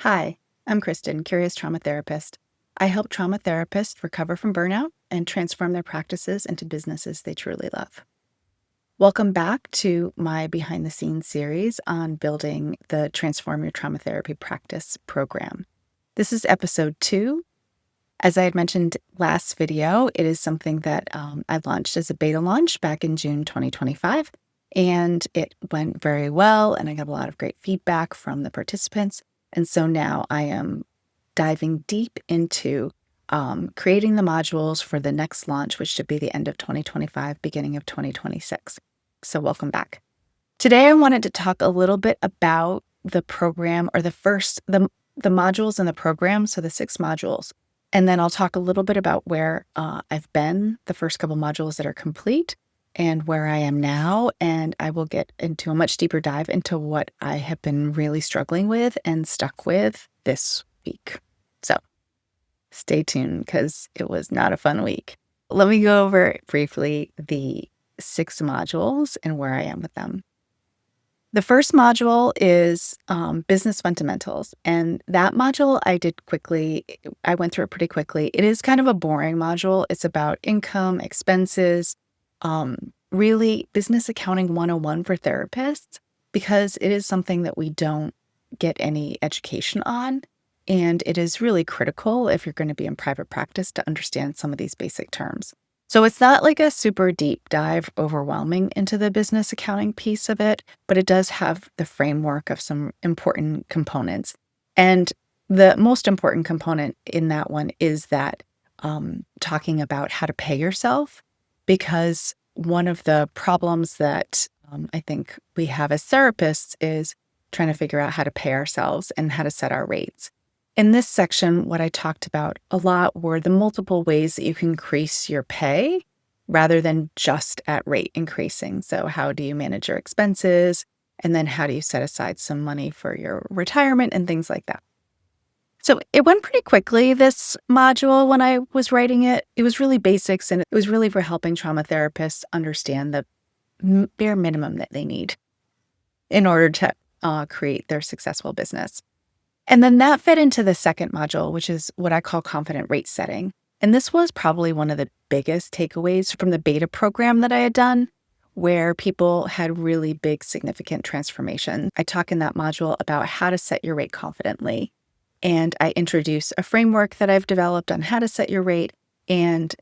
Hi, I'm Kristen, curious trauma therapist. I help trauma therapists recover from burnout and transform their practices into businesses they truly love. Welcome back to my behind the scenes series on building the Transform Your Trauma Therapy Practice program. This is episode 2. As I had mentioned last video, it is something that I launched as a beta launch back in June 2025, and it went very well, and I got a lot of great feedback from the participants. And so now I am diving deep into creating the modules for the next launch, which should be the end of 2025, beginning of 2026. So welcome back. Today, I wanted to talk a little bit about the program, or the modules in the program, so the 6 modules. And then I'll talk a little bit about where I've been, the first couple modules that are complete, and where I am now. And I will get into a much deeper dive into what I have been really struggling with and stuck with this week. So stay tuned, because it was not a fun week. Let me go over briefly the 6 modules and where I am with them. The first module is business fundamentals, and that module I did quickly. I went through it pretty quickly. It is kind of a boring module. It's about income, expenses, really business accounting 101 for therapists, because it is something that we don't get any education on, and it is really critical if you're going to be in private practice to understand some of these basic terms. So it's not like a super deep dive, overwhelming into the business accounting piece of it, but it does have the framework of some important components. And the most important component in that one is that talking about how to pay yourself, because one of the problems that I think we have as therapists is trying to figure out how to pay ourselves and how to set our rates. In this section, what I talked about a lot were the multiple ways that you can increase your pay rather than just at rate increasing. So how do you manage your expenses? And then how do you set aside some money for your retirement and things like that? So it went pretty quickly, this module, when I was writing it. It was really basics, and it was really for helping trauma therapists understand the bare minimum that they need in order to create their successful business. And then that fed into the second module, which is what I call confident rate setting. And this was probably one of the biggest takeaways from the beta program that I had done, where people had really big, significant transformation. I talk in that module about how to set your rate confidently. And I introduce a framework that I've developed on how to set your rate. And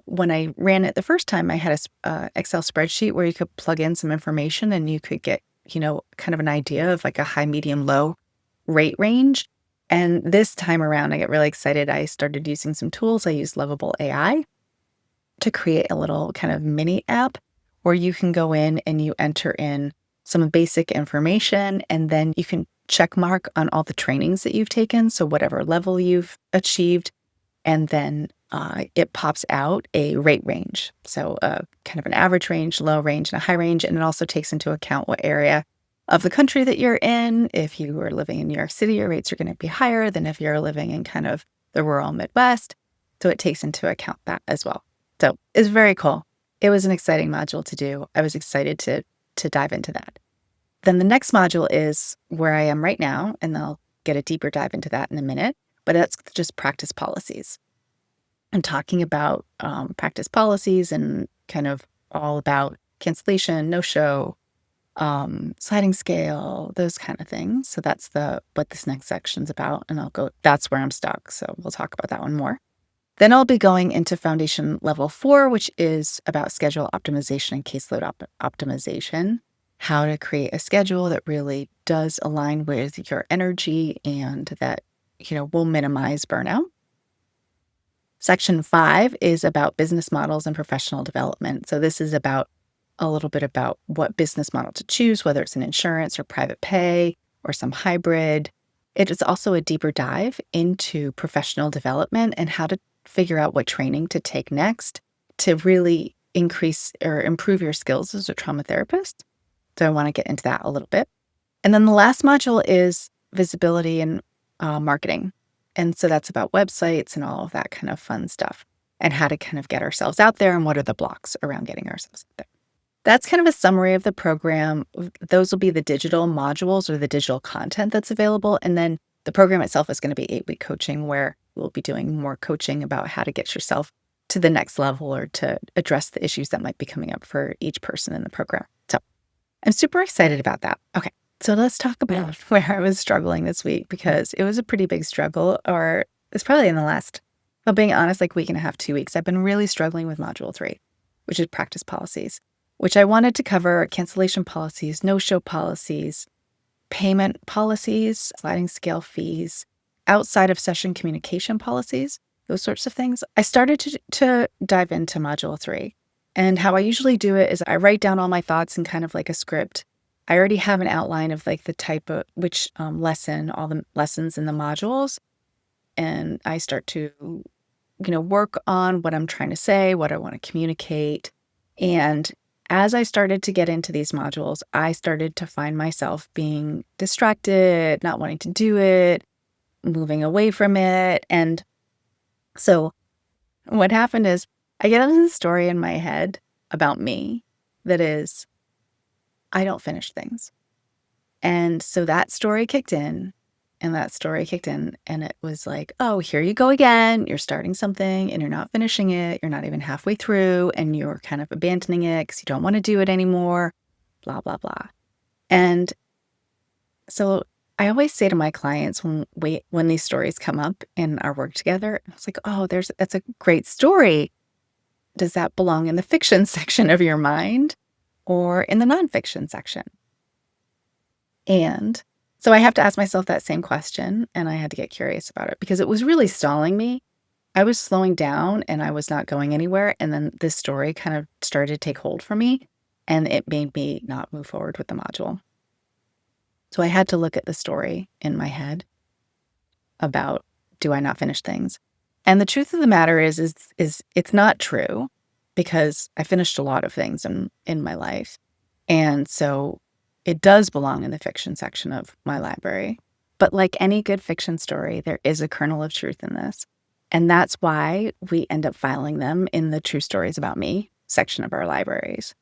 when I ran it the first time, I had a Excel spreadsheet where you could plug in some information and you could get, kind of an idea of like a high, medium, low rate range. And this time around, I get really excited. I started using some tools. I used Lovable AI to create a little kind of mini app where you can go in and you enter in some basic information, and then you can check mark on all the trainings that you've taken. So whatever level you've achieved, and then it pops out a rate range. So kind of an average range, low range, and a high range. And it also takes into account what area of the country that you're in. If you are living in New York City, your rates are going to be higher than if you're living in kind of the rural Midwest. So it takes into account that as well. So it's very cool. It was an exciting module to do. I was excited to dive into that. Then the next module is where I am right now, and I'll get a deeper dive into that in a minute, but that's just practice policies. I'm talking about practice policies and kind of all about cancellation, no-show, sliding scale, those kind of things. So that's what this next section's about. And that's where I'm stuck. So we'll talk about that one more. Then I'll be going into foundation level 4, which is about schedule optimization and caseload optimization, how to create a schedule that really does align with your energy and that, will minimize burnout. Section 5 is about business models and professional development. So this is about a little bit about what business model to choose, whether it's an insurance or private pay or some hybrid. It is also a deeper dive into professional development and how to figure out what training to take next to really increase or improve your skills as a trauma therapist. So I want to get into that a little bit. And then the last module is visibility and marketing. And so that's about websites and all of that kind of fun stuff and how to kind of get ourselves out there and what are the blocks around getting ourselves out there. That's kind of a summary of the program. Those will be the digital modules or the digital content that's available. And then The program itself is going to be 8-week coaching where we'll be doing more coaching about how to get yourself to the next level or to address the issues that might be coming up for each person in the program. So I'm super excited about that. Okay, so let's talk about where I was struggling this week because it was a pretty big struggle, or it's probably in the last, if I'm being honest, like week and a half, 2 weeks. I've been really struggling with Module 3, which is practice policies, which I wanted to cover cancellation policies, no-show policies, payment policies, sliding scale fees, outside of session communication policies, those sorts of things. I started to dive into Module 3. And how I usually do it is I write down all my thoughts in kind of like a script. I already have an outline of like the type of which lesson, all the lessons in the modules. And I start to, work on what I'm trying to say, what I want to communicate. And as I started to get into these modules, I started to find myself being distracted, not wanting to do it, moving away from it. And so what happened is I get into the story in my head about me that is, I don't finish things. And so that story kicked in, and it was like, oh, here you go again. You're starting something and you're not finishing it. You're not even halfway through and you're kind of abandoning it because you don't want to do it anymore, blah, blah, blah. And so I always say to my clients when these stories come up in our work together, it's like, oh, that's a great story. Does that belong in the fiction section of your mind or in the nonfiction section? And so I have to ask myself that same question, and I had to get curious about it because it was really stalling me. I was slowing down and I was not going anywhere. And then this story kind of started to take hold for me, and it made me not move forward with the module. So I had to look at the story in my head about, do I not finish things? And the truth of the matter is it's not true because I finished a lot of things in my life. And so it does belong in the fiction section of my library. But like any good fiction story, there is a kernel of truth in this. And that's why we end up filing them in the True Stories About Me section of our libraries.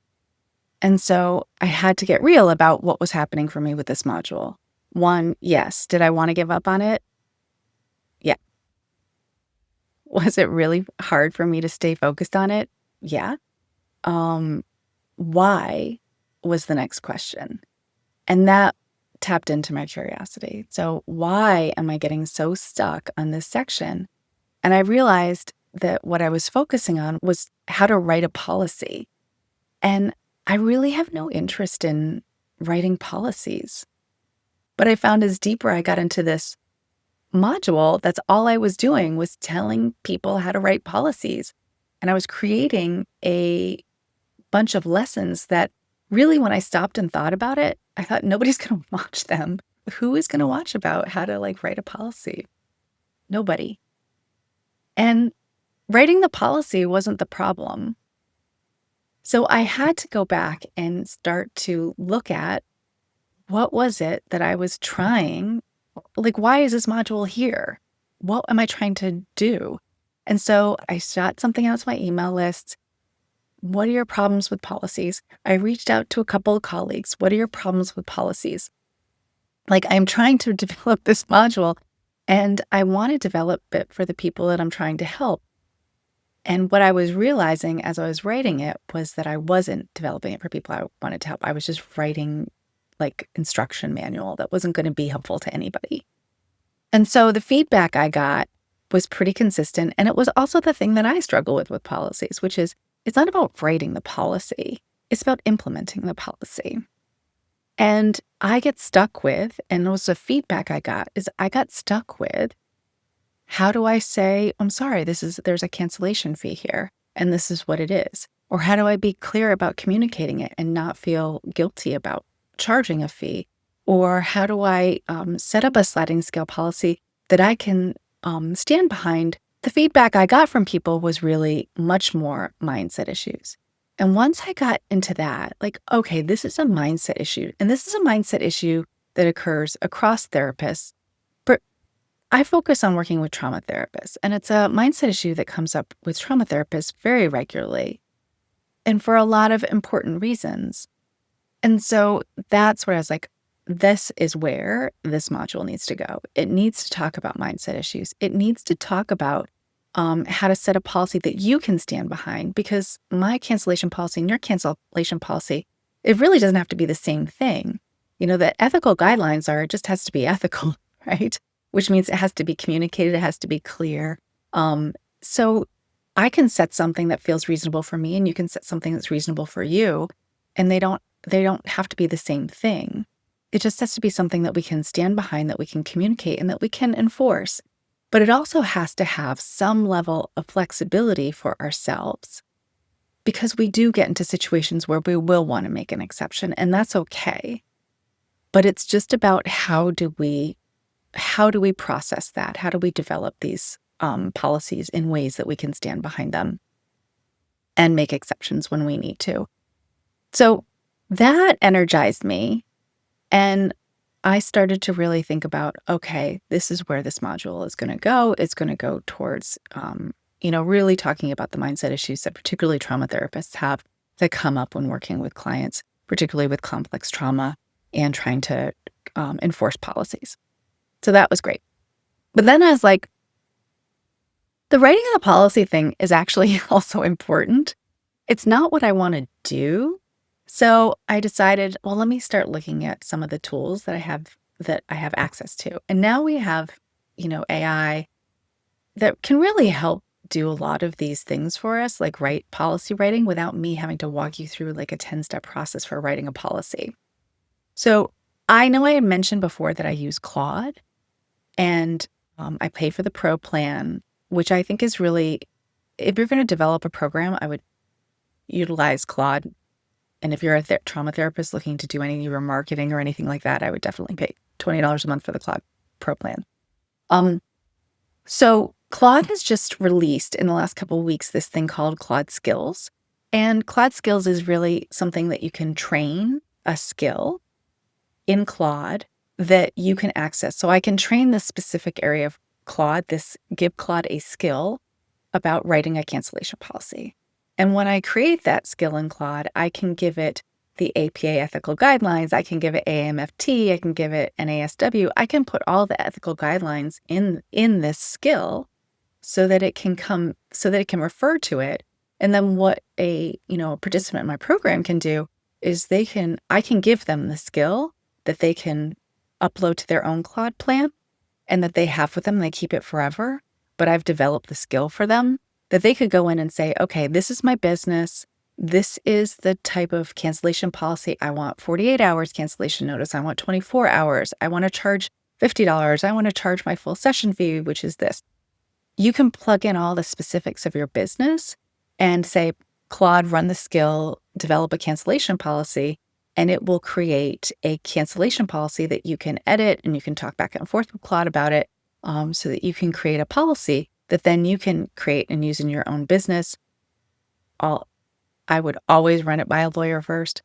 And so I had to get real about what was happening for me with this module. One, yes, did I want to give up on it? Yeah. Was it really hard for me to stay focused on it? Yeah. Why was the next question. And that tapped into my curiosity. So why am I getting so stuck on this section? And I realized that what I was focusing on was how to write a policy. And I really have no interest in writing policies. But I found as deeper I got into this module, that's all I was doing was telling people how to write policies. And I was creating a bunch of lessons that really, when I stopped and thought about it, I thought nobody's going to watch them. Who is going to watch about how to write a policy? Nobody. And writing the policy wasn't the problem. So I had to go back and start to look at what was it that I was trying, why is this module here? What am I trying to do? And so I shot something out to my email lists. What are your problems with policies? I reached out to a couple of colleagues. What are your problems with policies? I'm trying to develop this module, and I want to develop it for the people that I'm trying to help. And what I was realizing as I was writing it was that I wasn't developing it for people I wanted to help. I was just writing instruction manual that wasn't going to be helpful to anybody. And so the feedback I got was pretty consistent. And it was also the thing that I struggle with policies, which is it's not about writing the policy. It's about implementing the policy. And I get stuck with, and it was the feedback I got stuck with, how do I say, I'm sorry, there's a cancellation fee here, and this is what it is? Or how do I be clear about communicating it and not feel guilty about charging a fee? Or how do I set up a sliding scale policy that I can stand behind? The feedback I got from people was really much more mindset issues. And once I got into that, okay, this is a mindset issue. And this is a mindset issue that occurs across therapists. But I focus on working with trauma therapists. And it's a mindset issue that comes up with trauma therapists very regularly and for a lot of important reasons. And so that's where I was like, this is where this module needs to go. It needs to talk about mindset issues. It needs to talk about how to set a policy that you can stand behind, because my cancellation policy and your cancellation policy, it really doesn't have to be the same thing. The ethical guidelines it just has to be ethical, right? Which means it has to be communicated, it has to be clear. So I can set something that feels reasonable for me, and you can set something that's reasonable for you, and they don't have to be the same thing. It just has to be something that we can stand behind, that we can communicate, and that we can enforce. But it also has to have some level of flexibility for ourselves, because we do get into situations where we will want to make an exception, and that's okay. But it's just about how do we process that? How do we develop these policies in ways that we can stand behind them and make exceptions when we need to? So that energized me. And I started to really think about, okay, this is where this module is going to go. It's going to go towards, really talking about the mindset issues that particularly trauma therapists have that come up when working with clients, particularly with complex trauma, and trying to enforce policies. So that was great. But then I was like, the writing of the policy thing is actually also important. It's not what I want to do. So I decided, well, let me start looking at some of the tools that I have access to. And now we have, AI that can really help do a lot of these things for us, like write policy writing, without me having to walk you through like a 10-step process for writing a policy. So I know I had mentioned before that I use Claude, and I pay for the pro plan, which I think is really, if you're going to develop a program, I would utilize Claude. And if you're a trauma therapist looking to do any remarketing or anything like that, I would definitely pay $20 a month for the Claude Pro plan. So Claude has just released in the last couple of weeks this thing called Claude Skills. And Claude Skills is really something that you can train a skill in Claude that you can access. So I can train this specific area of Claude, give Claude a skill about writing a cancellation policy. And when I create that skill in Claude, I can give it the APA ethical guidelines, I can give it AMFT, I can give it NASW. I can put all the ethical guidelines in this skill so that it can refer to it. And then what a participant in my program can do is I can give them the skill that they can upload to their own Claude plan and that they have with them, they keep it forever. But I've developed the skill for them that they could go in and say, okay, this is my business. This is the type of cancellation policy. I want 48 hours cancellation notice. I want 24 hours. I want to charge $50. I want to charge my full session fee, which is this. You can plug in all the specifics of your business and say, Claude, run the skill, develop a cancellation policy, and it will create a cancellation policy that you can edit, and you can talk back and forth with Claude about it, so that you can create a policy that then you can create and use in your own business. I would always run it by a lawyer first,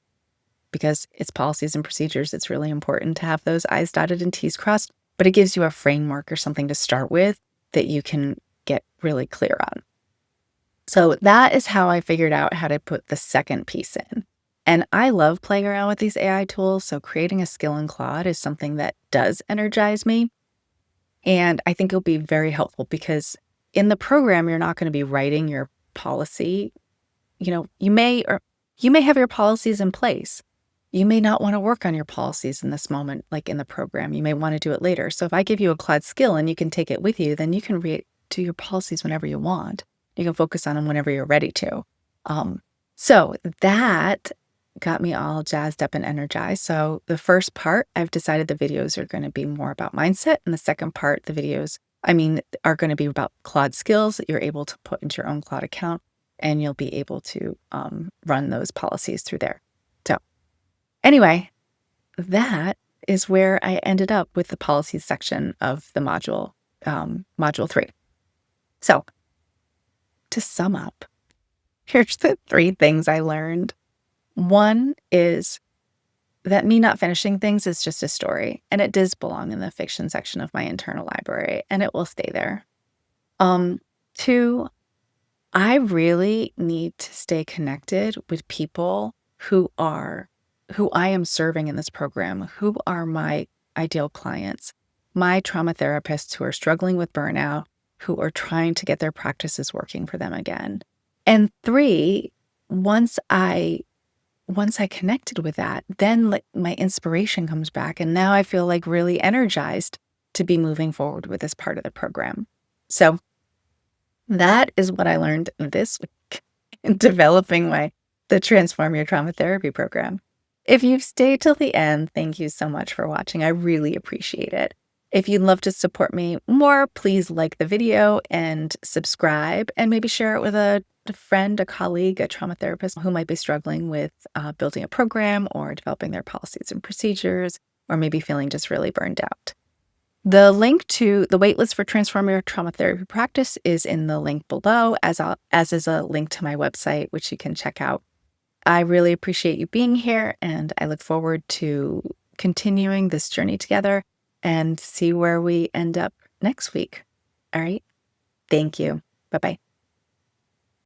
because it's policies and procedures. It's really important to have those I's dotted and T's crossed, but it gives you a framework or something to start with that you can get really clear on. So that is how I figured out how to put the second piece in. And I love playing around with these AI tools. So creating a skill in Claude is something that does energize me. And I think it'll be very helpful, because in the program, you're not going to be writing your policy. You may have your policies in place. You may not want to work on your policies in this moment, like in the program. You may want to do it later. So if I give you a Claude skill and you can take it with you, then you can do your policies whenever you want. You can focus on them whenever you're ready to. So that got me all jazzed up and energized. So the first part, I've decided the videos are going to be more about mindset. And the second part, the videos, are going to be about Claude skills that you're able to put into your own Claude account, and you'll be able to run those policies through there. So anyway, that is where I ended up with the policies section of the module 3. So to sum up, here's the 3 things I learned. One is that me not finishing things is just a story, and it does belong in the fiction section of my internal library, and it will stay there. 2, I really need to stay connected with people who who I am serving in this program, who are my ideal clients, my trauma therapists who are struggling with burnout, who are trying to get their practices working for them again. And three, once I connected with that, then like my inspiration comes back. And now I feel like really energized to be moving forward with this part of the program. So that is what I learned this week in developing the Transform Your Trauma Therapy program. If you've stayed till the end, thank you so much for watching. I really appreciate it. If you'd love to support me more, please like the video and subscribe, and maybe share it with a friend, a colleague, a trauma therapist who might be struggling with building a program or developing their policies and procedures, or maybe feeling just really burned out. The link to the waitlist for Transform Your Trauma Therapy practice is in the link below, as is a link to my website, which you can check out. I really appreciate you being here, and I look forward to continuing this journey together and see where we end up next week. All right. Thank you. Bye-bye.